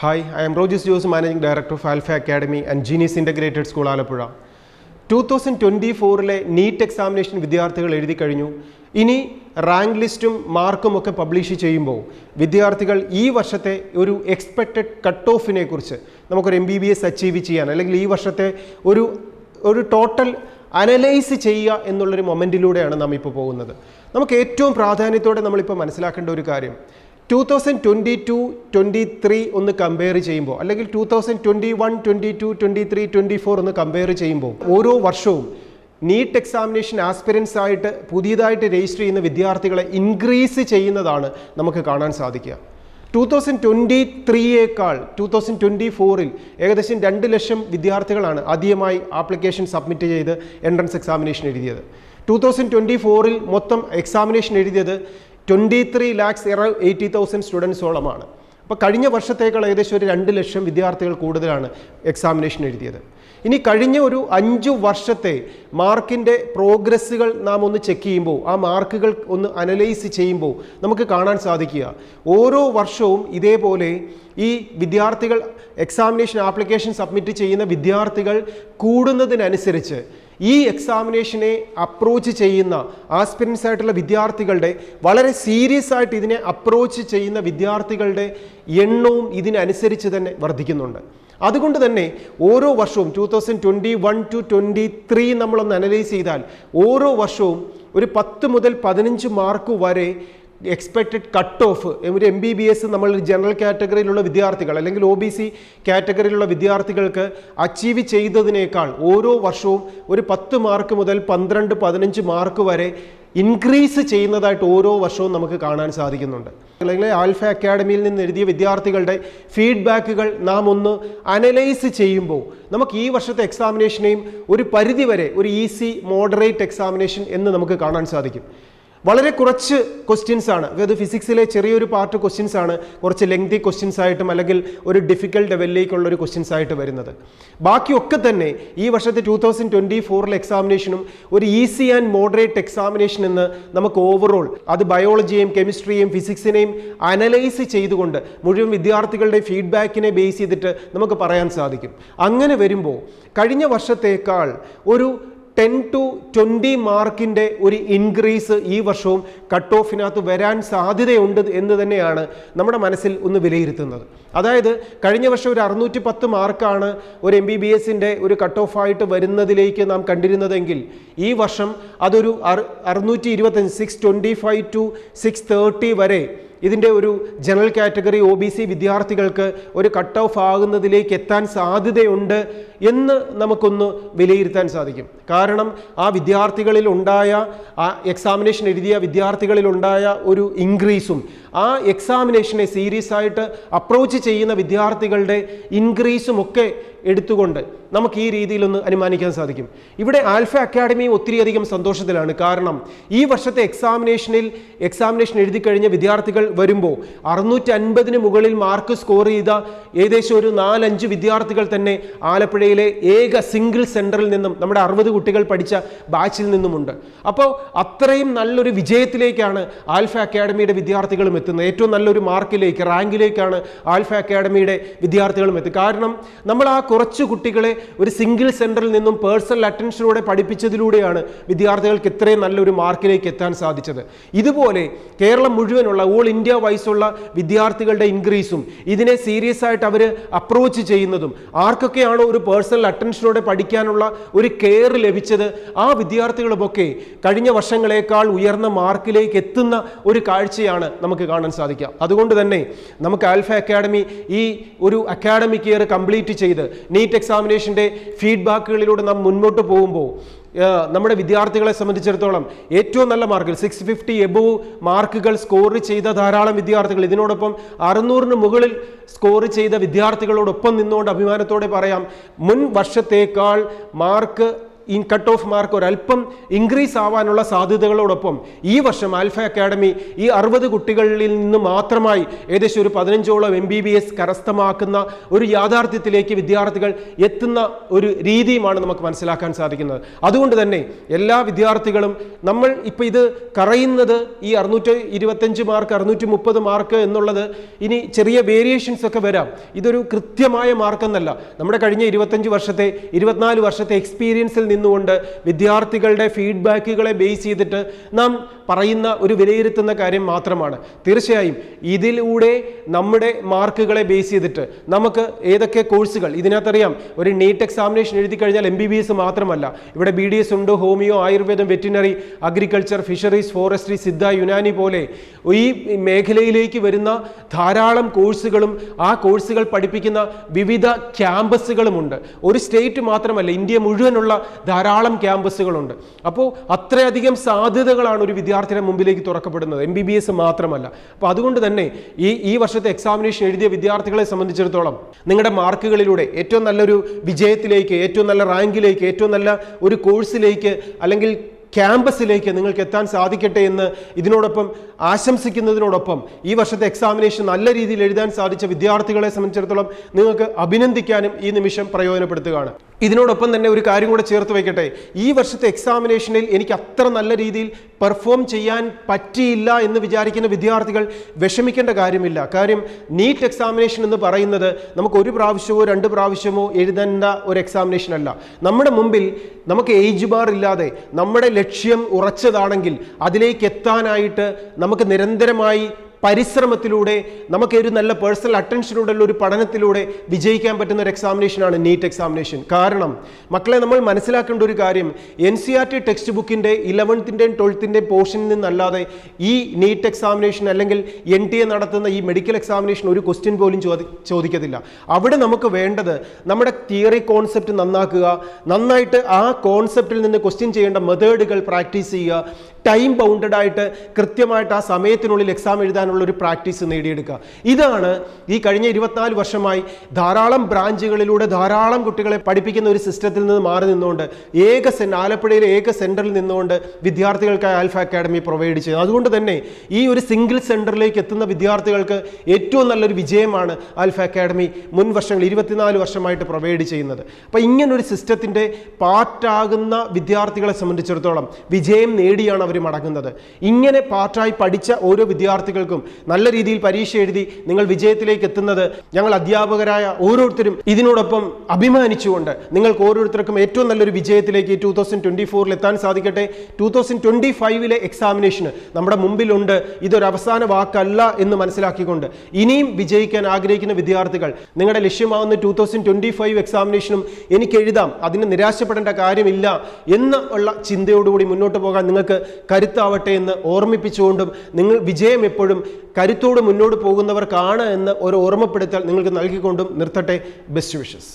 Hi, I am Rogis Jose, Managing Director of Alpha Academy and Genius Integrated School, Alappuzha. 2024 NEET examination വിദ്യാർത്ഥികൾ എഴുതി കഴിഞ്ഞു. ഇനി rank ലിസ്റ്റും മാർക്കും ഒക്കെ പബ്ലിഷ് ചെയ്യുമ്പോൾ വിദ്യാർത്ഥികൾ ഈ വർഷത്തെ ഒരു എക്സ്പെക്റ്റഡ് കട്ട് ഓഫിനെ കുറിച്ച് നമുക്കൊരു MBBS അച്ചീവ് ചെയ്യാൻ അല്ലെങ്കിൽ ഈ വർഷത്തെ ഒരു ടോട്ടൽ അനലൈസ് ചെയ്യുക എന്നുള്ളൊരു മൊമെൻറ്റിലൂടെയാണ് നാം ഇപ്പോൾ പോകുന്നത്. നമുക്ക് ഏറ്റവും പ്രാധാന്യത്തോടെ നമ്മളിപ്പോൾ മനസ്സിലാക്കേണ്ട ഒരു കാര്യം 2022-23 ഒന്ന് കമ്പയർ ചെയ്യുമ്പോൾ അല്ലെങ്കിൽ 2021-22-23-24 ഒന്ന് കമ്പയർ ചെയ്യുമ്പോൾ ഓരോ വർഷവും നീറ്റ് എക്സാമിനേഷൻ ആസ്പിരൻസ് ആയിട്ട് പുതിയതായിട്ട് രജിസ്റ്റർ ചെയ്യുന്ന വിദ്യാർത്ഥികളെ ഇൻക്രീസ് ചെയ്യുന്നതാണ് നമുക്ക് കാണാൻ സാധിക്കുക. 2023യേക്കാൾ 2024ൽ ഏകദേശം 2 ലക്ഷം വിദ്യാർത്ഥികളാണ് ആദ്യമായി ആപ്ലിക്കേഷൻ സബ്മിറ്റ് ചെയ്ത് എൻട്രൻസ് എക്സാമിനേഷൻ എഴുതിയത്. 2024ൽ മൊത്തം എക്സാമിനേഷൻ എഴുതിയത് 23,80,000 സ്റ്റുഡൻസോളമാണ്. അപ്പോൾ കഴിഞ്ഞ വർഷത്തേക്കാൾ ഏകദേശം ഒരു 2 ലക്ഷം വിദ്യാർത്ഥികൾ കൂടുതലാണ് എക്സാമിനേഷൻ എഴുതിയത്. ഇനി കഴിഞ്ഞ ഒരു 5 വർഷത്തെ മാർക്കിൻ്റെ പ്രോഗ്രസ്സുകൾ നാം ഒന്ന് ചെക്ക് ചെയ്യുമ്പോൾ ആ മാർക്കുകൾ ഒന്ന് അനലൈസ് ചെയ്യുമ്പോൾ നമുക്ക് കാണാൻ സാധിക്കുക ഓരോ വർഷവും ഇതേപോലെ ഈ വിദ്യാർത്ഥികൾ എക്സാമിനേഷൻ ആപ്ലിക്കേഷൻ സബ്മിറ്റ് ചെയ്യുന്ന വിദ്യാർത്ഥികൾ കൂടുന്നതിനനുസരിച്ച് ഈ എക്സാമിനേഷനെ അപ്രോച്ച് ചെയ്യുന്ന ആസ്പിരൻസ് ആയിട്ടുള്ള വിദ്യാർത്ഥികളുടെ വളരെ സീരിയസ് ആയിട്ട് ഇതിനെ അപ്രോച്ച് ചെയ്യുന്ന വിദ്യാർത്ഥികളുടെ എണ്ണവും ഇതിനനുസരിച്ച് തന്നെ വർദ്ധിക്കുന്നുണ്ട്. അതുകൊണ്ട് തന്നെ ഓരോ വർഷവും 2021-23 നമ്മളൊന്ന് അനലൈസ് ചെയ്താൽ ഓരോ വർഷവും ഒരു 10 മുതൽ 15 മാർക്ക് വരെ എക്സ്പെക്റ്റഡ് കട്ട് ഓഫ് ഒരു MBBS നമ്മൾ ജനറൽ കാറ്റഗറിയിലുള്ള വിദ്യാർത്ഥികൾ അല്ലെങ്കിൽ OBC കാറ്റഗറിയിലുള്ള വിദ്യാർത്ഥികൾക്ക് അച്ചീവ് ചെയ്തതിനേക്കാൾ ഓരോ വർഷവും ഒരു 10 മാർക്ക് മുതൽ 12-15 മാർക്ക് വരെ ഇൻക്രീസ് ചെയ്യുന്നതായിട്ട് ഓരോ വർഷവും നമുക്ക് കാണാൻ സാധിക്കുന്നുണ്ട്. അല്ലെങ്കിൽ ആൽഫ അക്കാഡമിയിൽ നിന്ന് എഴുതിയ വിദ്യാർത്ഥികളുടെ ഫീഡ്ബാക്കുകൾ നാം ഒന്ന് അനലൈസ് ചെയ്യുമ്പോൾ നമുക്ക് ഈ വർഷത്തെ എക്സാമിനേഷനെയും ഒരു പരിധിവരെ ഒരു ഈസി മോഡറേറ്റ് എക്സാമിനേഷൻ എന്ന് നമുക്ക് കാണാൻ സാധിക്കും. വളരെ കുറച്ച് ക്വസ്റ്റ്യൻസ് ആണ്, അതായത് ഫിസിക്സിലെ ചെറിയൊരു പാർട്ട് ക്വസ്റ്റ്യൻസ് ആണ് കുറച്ച് ലെങ്തി ക്വസ്റ്റ്യൻസ് ആയിട്ടും അല്ലെങ്കിൽ ഒരു ഡിഫിക്കൽട്ട് ലെവലിലേക്കുള്ള ഒരു ക്വസ്റ്റ്യൻസ് ആയിട്ട് വരുന്നത്. ബാക്കിയൊക്കെ തന്നെ ഈ വർഷത്തെ 2024 എക്സാമിനേഷനും ഒരു ഈസി ആൻഡ് മോഡറേറ്റ് എക്സാമിനേഷൻ എന്ന് നമുക്ക് ഓവറോൾ അത് ബയോളജിയെയും കെമിസ്ട്രിയെയും ഫിസിക്സിനെയും അനലൈസ് ചെയ്തുകൊണ്ട് മുഴുവൻ വിദ്യാർത്ഥികളുടെ ഫീഡ്ബാക്കിനെ ബേസ് ചെയ്തിട്ട് നമുക്ക് പറയാൻ സാധിക്കും. അങ്ങനെ വരുമ്പോൾ കഴിഞ്ഞ വർഷത്തേക്കാൾ ഒരു 10-20 മാർക്കിൻ്റെ ഒരു ഇൻക്രീസ് ഈ വർഷവും കട്ട് ഓഫിനകത്ത് വരാൻ സാധ്യതയുണ്ട് എന്ന് തന്നെയാണ് നമ്മുടെ മനസ്സിൽ ഒന്ന് വിലയിരുത്തുന്നത്. അതായത് കഴിഞ്ഞ വർഷം ഒരു 610 മാർക്കാണ് ഒരു MBBSൻ്റെ ഒരു കട്ട് ഓഫായിട്ട് വരുന്നതിലേക്ക് നാം കണ്ടിരുന്നതെങ്കിൽ ഈ വർഷം അതൊരു 625 625-630 വരെ ഇതിൻ്റെ ഒരു ജനറൽ കാറ്റഗറി OBC വിദ്യാർത്ഥികൾക്ക് ഒരു കട്ട് ഓഫ് ആകുന്നതിലേക്ക് എത്താൻ സാധ്യതയുണ്ട് എന്ന് നമുക്കൊന്ന് വിലയിരുത്താൻ സാധിക്കും. കാരണം ആ വിദ്യാർത്ഥികളിൽ ഉണ്ടായ ആ എക്സാമിനേഷൻ എഴുതിയ വിദ്യാർത്ഥികളിൽ ഉണ്ടായ ഒരു ഇൻക്രീസും ആ എക്സാമിനേഷനെ സീരിയസ് ആയിട്ട് അപ്രോച്ച് ചെയ്യുന്ന വിദ്യാർത്ഥികളുടെ ഇൻക്രീസും ഒക്കെ എടുത്തുകൊണ്ട് നമുക്ക് ഈ രീതിയിലൊന്ന് അനുമാനിക്കാൻ സാധിക്കും. ഇവിടെ ആൽഫ അക്കാഡമി ഒത്തിരിയധികം സന്തോഷത്തിലാണ്. കാരണം ഈ വർഷത്തെ എക്സാമിനേഷൻ എഴുതി കഴിഞ്ഞ വിദ്യാർത്ഥികൾ വരുമ്പോൾ 650 മുകളിൽ മാർക്ക് സ്കോർ ചെയ്ത ഏകദേശം ഒരു 4-5 വിദ്യാർത്ഥികൾ തന്നെ ആലപ്പുഴയിലെ ഏക സിംഗിൾ സെൻറ്ററിൽ നിന്നും നമ്മുടെ 60 കുട്ടികൾ പഠിച്ച ബാച്ചിൽ നിന്നുമുണ്ട്. അപ്പോൾ അത്രയും നല്ലൊരു വിജയത്തിലേക്കാണ് ആൽഫ അക്കാഡമിയുടെ വിദ്യാർത്ഥികളും എത്തുന്നത്. ഏറ്റവും നല്ലൊരു മാർക്കിലേക്ക് റാങ്കിലേക്കാണ് ആൽഫ അക്കാഡമിയുടെ വിദ്യാർത്ഥികളും എത്തുന്നത്. കാരണം നമ്മൾ ആ കുറച്ച് കുട്ടികളെ ഒരു സിംഗിൾ സെൻറ്ററിൽ നിന്നും പേഴ്സണൽ അറ്റൻഷനോടെ പഠിപ്പിച്ചതിലൂടെയാണ് വിദ്യാർത്ഥികൾക്ക് ഇത്രയും നല്ലൊരു മാർക്കിലേക്ക് എത്താൻ സാധിച്ചത്. ഇതുപോലെ കേരളം മുഴുവനുള്ള ഓൾ ഇന്ത്യ വൈസുള്ള വിദ്യാർത്ഥികളുടെ ഇൻക്രീസും ഇതിനെ സീരിയസ് ആയിട്ട് അവർ അപ്രോച്ച് ചെയ്യുന്നതും ആർക്കൊക്കെയാണോ ഒരു പേഴ്സണൽ അറ്റൻഷനോടെ പഠിക്കാനുള്ള ഒരു കെയർ ലഭിച്ചത് ആ വിദ്യാർത്ഥികളുമൊക്കെ കഴിഞ്ഞ വർഷങ്ങളേക്കാൾ ഉയർന്ന മാർക്കിലേക്ക് എത്തുന്ന ഒരു കാഴ്ചയാണ് നമുക്ക് കാണാൻ സാധിക്കുക. അതുകൊണ്ട് തന്നെ നമുക്ക് ആൽഫ അക്കാഡമി ഈ ഒരു അക്കാഡമിക് ഇയർ കംപ്ലീറ്റ് ചെയ്ത് നീറ്റ് എക്സാമിനേഷൻ്റെ ഫീഡ്ബാക്കുകളിലൂടെ നാം മുന്നോട്ട് പോകുമ്പോൾ നമ്മുടെ വിദ്യാർത്ഥികളെ സംബന്ധിച്ചിടത്തോളം ഏറ്റവും നല്ല മാർക്കിൽ 650 എബോവ് മാർക്കുകൾ സ്കോർ ചെയ്ത ധാരാളം വിദ്യാർത്ഥികൾ, ഇതിനോടൊപ്പം 600 മുകളിൽ സ്കോർ ചെയ്ത വിദ്യാർത്ഥികളോടൊപ്പം നിന്നുകൊണ്ട് അഭിമാനത്തോടെ പറയാം മുൻ വർഷത്തേക്കാൾ മാർക്ക് ഈ കട്ട് ഓഫ് മാർക്ക് ഒരല്പം ഇൻക്രീസ് ആവാനുള്ള സാധ്യതകളോടൊപ്പം ഈ വർഷം ആൽഫ അക്കാഡമി ഈ 60 കുട്ടികളിൽ നിന്ന് മാത്രമായി ഏകദേശം ഒരു 15ഓളം MBBS കരസ്ഥമാക്കുന്ന ഒരു യാഥാർത്ഥ്യത്തിലേക്ക് വിദ്യാർത്ഥികൾ എത്തുന്ന ഒരു രീതിയുമാണ് നമുക്ക് മനസ്സിലാക്കാൻ സാധിക്കുന്നത്. അതുകൊണ്ട് തന്നെ എല്ലാ വിദ്യാർത്ഥികളും നമ്മൾ ഇപ്പോൾ ഇത് പറയുന്നത് ഈ 625 മാർക്ക് 630 മാർക്ക് എന്നുള്ളത് ഇനി ചെറിയ വേരിയേഷൻസ് ഒക്കെ വരാം. ഇതൊരു കൃത്യമായ മാർക്കെന്നല്ല. നമ്മുടെ കഴിഞ്ഞ 25 വർഷത്തെ 24 വർഷത്തെ എക്സ്പീരിയൻസിൽ നിന്നുകൊണ്ട് വിദ്യാർത്ഥികളുടെ ഫീഡ്ബാക്കുകളെ ബേസ് ചെയ്തിട്ട് നാം പറയുന്ന ഒരു വിലയിരുത്തുന്ന കാര്യം മാത്രമാണ്. തീർച്ചയായും ഇതിലൂടെ നമ്മുടെ മാർക്കുകളെ ബേസ് ചെയ്തിട്ട് നമുക്ക് ഏതൊക്കെ കോഴ്സുകൾ ഇതിനകത്തറിയാം. ഒരു നീറ്റ് എക്സാമിനേഷൻ എഴുതി കഴിഞ്ഞാൽ MBBS മാത്രമല്ല, ഇവിടെ BDS ഉണ്ട്, ഹോമിയോ, ആയുർവേദം, veterinary, agriculture, fisheries, forestry, Siddha, Unani പോലെ ഈ മേഖലയിലേക്ക് വരുന്ന ധാരാളം കോഴ്സുകളും ആ കോഴ്സുകൾ പഠിപ്പിക്കുന്ന വിവിധ ക്യാമ്പസുകളുമുണ്ട്. ഒരു സ്റ്റേറ്റ് മാത്രമല്ല, ഇന്ത്യ മുഴുവനുള്ള ധാരാളം ക്യാമ്പസുകളുണ്ട്. അപ്പോൾ അത്രയധികം സാധ്യതകളാണ് ഒരു വിദ്യാർത്ഥിയുടെ മുമ്പിലേക്ക് തുറക്കപ്പെടുന്നത്, MBBS മാത്രമല്ല. അപ്പോൾ അതുകൊണ്ട് തന്നെ ഈ വർഷത്തെ എക്സാമിനേഷൻ എഴുതിയ വിദ്യാർത്ഥികളെ സംബന്ധിച്ചിടത്തോളം നിങ്ങളുടെ മാർക്കുകളിലൂടെ ഏറ്റവും നല്ലൊരു വിജയത്തിലേക്ക്, ഏറ്റവും നല്ല റാങ്കിലേക്ക്, ഏറ്റവും നല്ല ഒരു കോഴ്സിലേക്ക് അല്ലെങ്കിൽ ക്യാമ്പസിലേക്ക് നിങ്ങൾക്ക് എത്താൻ സാധിക്കട്ടെ എന്ന് ഇതിനോടൊപ്പം ആശംസിക്കുന്നതിനോടൊപ്പം ഈ വർഷത്തെ എക്സാമിനേഷൻ നല്ല രീതിയിൽ എഴുതാൻ സാധിച്ച വിദ്യാർത്ഥികളെ സംബന്ധിച്ചിടത്തോളം നിങ്ങൾക്ക് അഭിനന്ദിക്കാനും ഈ നിമിഷം പ്രയോജനപ്പെടുത്തുകയാണ്. ഇതിനോടൊപ്പം തന്നെ ഒരു കാര്യം കൂടെ ചേർത്ത് വയ്ക്കട്ടെ. ഈ വർഷത്തെ എക്സാമിനേഷനിൽ എനിക്ക് അത്ര നല്ല രീതിയിൽ പെർഫോം ചെയ്യാൻ പറ്റിയില്ല എന്ന് വിചാരിക്കുന്ന വിദ്യാർത്ഥികൾ വിഷമിക്കേണ്ട കാര്യമില്ല. കാര്യം നീറ്റ് എക്സാമിനേഷൻ എന്ന് പറയുന്നത് നമുക്ക് ഒരു പ്രാവശ്യമോ 2 പ്രാവശ്യമോ എഴുതേണ്ട ഒരു എക്സാമിനേഷൻ അല്ല. നമ്മുടെ മുമ്പിൽ നമുക്ക് ഏജ് ബാർ ഇല്ലാതെ നമ്മുടെ ലക്ഷ്യം ഉറച്ചതാണെങ്കിൽ അതിലേക്ക് എത്താനായിട്ട് നമുക്ക് നിരന്തരമായി പരിശ്രമത്തിലൂടെ നമുക്ക് ഒരു നല്ല പേഴ്സണൽ അറ്റൻഷനിലൂടെയുള്ള ഒരു പഠനത്തിലൂടെ വിജയിക്കാൻ പറ്റുന്ന ഒരു എക്സാമിനേഷനാണ് നീറ്റ് എക്സാമിനേഷൻ. കാരണം മക്കളെ, നമ്മൾ മനസ്സിലാക്കേണ്ട ഒരു കാര്യം, NCERT ടെക്സ്റ്റ് ബുക്കിൻ്റെ 11th-ൻ്റെയും 12th-ൻ്റെയും പോർഷനിൽ നിന്നല്ലാതെ ഈ നീറ്റ് എക്സാമിനേഷൻ അല്ലെങ്കിൽ NTA നടത്തുന്ന ഈ മെഡിക്കൽ എക്സാമിനേഷൻ ഒരു ക്വസ്റ്റ്യൻ പോലും ചോദിക്കത്തില്ല. അവിടെ നമുക്ക് വേണ്ടത് നമ്മുടെ തിയറി കോൺസെപ്റ്റ് നന്നാക്കുക, നന്നായിട്ട് ആ കോൺസെപ്റ്റിൽ നിന്ന് ക്വസ്റ്റ്യൻ ചെയ്യേണ്ട മെത്തേഡുകൾ പ്രാക്ടീസ് ചെയ്യുക, ടൈം ബൗണ്ടഡ് ആയിട്ട് കൃത്യമായിട്ട് ആ സമയത്തിനുള്ളിൽ എക്സാം എഴുതാനുള്ള ഒരു പ്രാക്ടീസ് നേടിയെടുക്കുക. ഇതാണ് ഈ കഴിഞ്ഞ 24 വർഷമായി ധാരാളം ബ്രാഞ്ചുകളിലൂടെ ധാരാളം കുട്ടികളെ പഠിപ്പിക്കുന്ന ഒരു സിസ്റ്റത്തിൽ നിന്ന് മാറി നിന്നുകൊണ്ട് ആലപ്പുഴയിലെ ഏക സെൻറ്ററിൽ നിന്നുകൊണ്ട് വിദ്യാർത്ഥികൾക്കായി ആൽഫ അക്കാഡമി പ്രൊവൈഡ് ചെയ്യുന്നത്. അതുകൊണ്ട് തന്നെ ഈ ഒരു സിംഗിൾ സെൻറ്ററിലേക്ക് എത്തുന്ന വിദ്യാർത്ഥികൾക്ക് ഏറ്റവും നല്ലൊരു വിജയമാണ് ആൽഫ അക്കാഡമി മുൻ വർഷങ്ങൾ 24 വർഷമായിട്ട് പ്രൊവൈഡ് ചെയ്യുന്നത്. അപ്പോൾ ഇങ്ങനൊരു സിസ്റ്റത്തിൻ്റെ പാർട്ടാകുന്ന വിദ്യാർത്ഥികളെ സംബന്ധിച്ചിടത്തോളം വിജയം നേടിയാണ് അവർ മടങ്ങുന്നത്. ഇങ്ങനെ പാർട്ടായി പഠിച്ച ഓരോ വിദ്യാർത്ഥികൾക്കും നല്ല രീതിയിൽ പരീക്ഷ എഴുതി നിങ്ങൾ വിജയത്തിലേക്ക് എത്തുന്നത് ഞങ്ങൾ അധ്യാപകരായ ഓരോരുത്തരും ഇതിനോടൊപ്പം അഭിമാനിച്ചുകൊണ്ട് നിങ്ങൾക്ക് ഓരോരുത്തർക്കും ഏറ്റവും നല്ലൊരു വിജയത്തിലേക്ക് 2024 എത്താൻ സാധിക്കട്ടെ. 2025 എക്സാമിനേഷന് നമ്മുടെ മുമ്പിലുണ്ട്. ഇതൊരു അവസാന വാക്കല്ല എന്ന് മനസ്സിലാക്കിക്കൊണ്ട് ഇനിയും വിജയിക്കാൻ ആഗ്രഹിക്കുന്ന വിദ്യാർത്ഥികൾ നിങ്ങളുടെ ലക്ഷ്യമാവുന്ന 2025 എക്സാമിനേഷനും എനിക്ക് എഴുതാം, അതിന് നിരാശപ്പെടേണ്ട കാര്യമില്ല എന്നുള്ള ചിന്തയോടുകൂടി മുന്നോട്ട് പോകാൻ നിങ്ങൾക്ക് കരുത്താവട്ടെ എന്ന് ഓർമ്മിപ്പിച്ചുകൊണ്ടും നിങ്ങൾ വിജയം എപ്പോഴും കരുത്തോട് മുന്നോട്ട് പോകുന്നവർക്കാണ് എന്ന് ഒരു ഓർമ്മപ്പെടുത്തൽ നിങ്ങൾക്ക് നൽകിക്കൊണ്ടും നിർത്തട്ടെ. Best wishes.